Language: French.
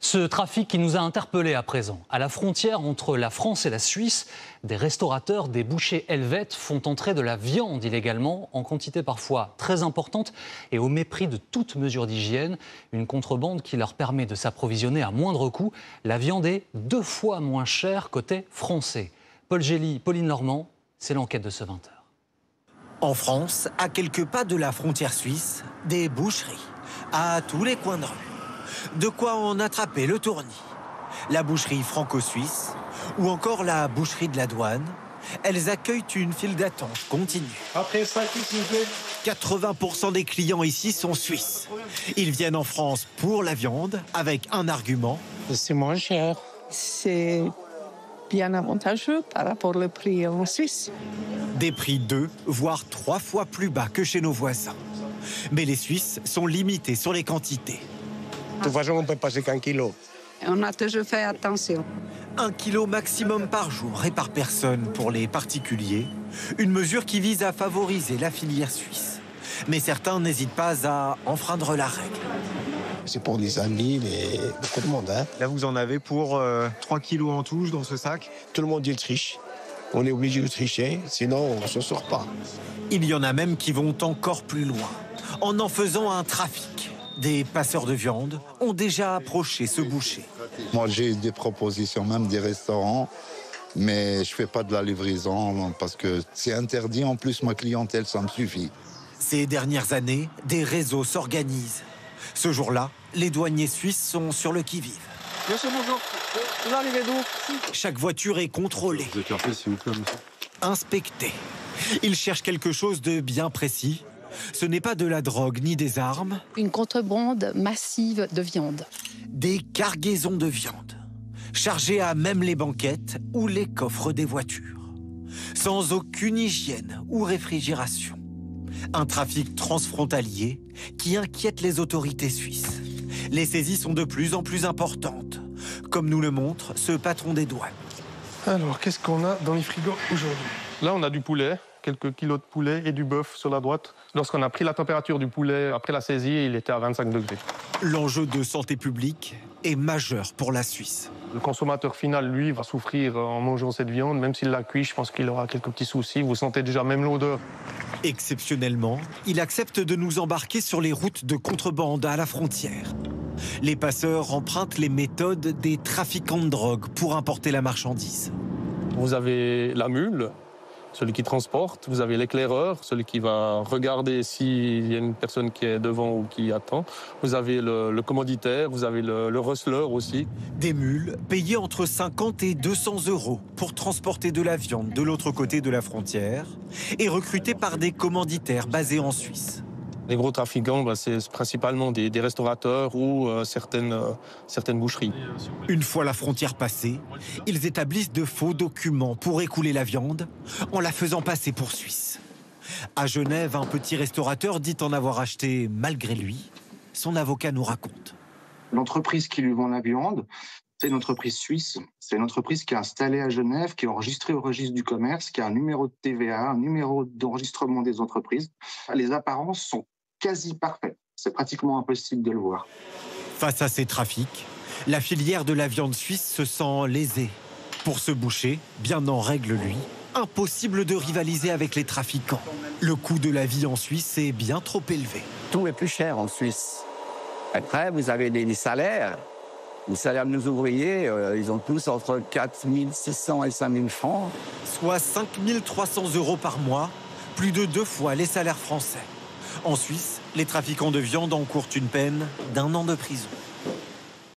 Ce trafic qui nous a interpellés à présent. À la frontière entre la France et la Suisse, des restaurateurs, des bouchers helvètes font entrer de la viande illégalement, en quantité parfois très importante et au mépris de toute mesure d'hygiène. Une contrebande qui leur permet de s'approvisionner à moindre coût. La viande est 2 fois moins chère côté français. Paul Gély, Pauline Lormand, c'est l'enquête de ce 20h. En France, à quelques pas de la frontière suisse, des boucheries, à tous les coins de rue. De quoi en attraper le tournis. La boucherie franco-suisse ou encore la boucherie de la douane, elles accueillent une file d'attente continue. Après ça, s'il vous plaît. 80% des clients ici sont suisses. Ils viennent en France pour la viande avec un argument. C'est moins cher. C'est bien avantageux par rapport au prix en Suisse. Des prix 2, voire 3 fois plus bas que chez nos voisins. Mais les Suisses sont limités sur les quantités. De toute façon, on ne peut passer qu'un kilo. On a toujours fait attention. 1 kilo maximum par jour et par personne pour les particuliers. Une mesure qui vise à favoriser la filière suisse. Mais certains n'hésitent pas à enfreindre la règle. C'est pour des amis, beaucoup de monde. Là, vous en avez pour 3 kilos en touche dans ce sac. Tout le monde, il triche. On est obligé de tricher, sinon on ne se sort pas. Il y en a même qui vont encore plus loin, en faisant un trafic. Des passeurs de viande ont déjà approché ce boucher. Moi, j'ai des propositions, même des restaurants, mais je ne fais pas de la livraison parce que c'est interdit. En plus, ma clientèle, ça me suffit. Ces dernières années, des réseaux s'organisent. Ce jour-là, les douaniers suisses sont sur le qui-vive. Monsieur, bonjour. Vous arrivez d'où? Chaque voiture est contrôlée, inspectée. Ils cherchent quelque chose de bien précis. Ce n'est pas de la drogue ni des armes. Une contrebande massive de viande. Des cargaisons de viande, chargées à même les banquettes ou les coffres des voitures. Sans aucune hygiène ou réfrigération. Un trafic transfrontalier qui inquiète les autorités suisses. Les saisies sont de plus en plus importantes, comme nous le montre ce patron des douanes. Alors, qu'est-ce qu'on a dans les frigos aujourd'hui? Là, on a du poulet, quelques kilos de poulet et du bœuf sur la droite. Lorsqu'on a pris la température du poulet après la saisie, il était à 25 degrés. L'enjeu de santé publique est majeur pour la Suisse. Le consommateur final, lui, va souffrir en mangeant cette viande. Même s'il la cuit, je pense qu'il aura quelques petits soucis. Vous sentez déjà même l'odeur. Exceptionnellement, il accepte de nous embarquer sur les routes de contrebande à la frontière. Les passeurs empruntent les méthodes des trafiquants de drogue pour importer la marchandise. Vous avez la mule, celui qui transporte. Vous avez l'éclaireur, celui qui va regarder s'il y a une personne qui est devant ou qui attend. Vous avez le commanditaire, vous avez le rustleur aussi. Des mules payées entre 50 et 200 euros pour transporter de la viande de l'autre côté de la frontière et recrutées par des commanditaires basés en Suisse. Les gros trafiquants, c'est principalement des restaurateurs ou certaines boucheries. Une fois la frontière passée, ils établissent de faux documents pour écouler la viande en la faisant passer pour suisse. À Genève, un petit restaurateur dit en avoir acheté malgré lui. Son avocat nous raconte. L'entreprise qui lui vend la viande, c'est une entreprise suisse. C'est une entreprise qui est installée à Genève, qui est enregistrée au registre du commerce, qui a un numéro de TVA, un numéro d'enregistrement des entreprises. Les apparences sont quasi parfait. C'est pratiquement impossible de le voir. Face à ces trafics, la filière de la viande suisse se sent lésée. Pour ce boucher, bien en règle lui, impossible de rivaliser avec les trafiquants. Le coût de la vie en Suisse est bien trop élevé. Tout est plus cher en Suisse. Après, vous avez des salaires. Les salaires de nos ouvriers, ils ont tous entre 4 600 et 5 000 francs. Soit 5 300 euros par mois, plus de 2 fois les salaires français. En Suisse, les trafiquants de viande encourent une peine d'1 an de prison.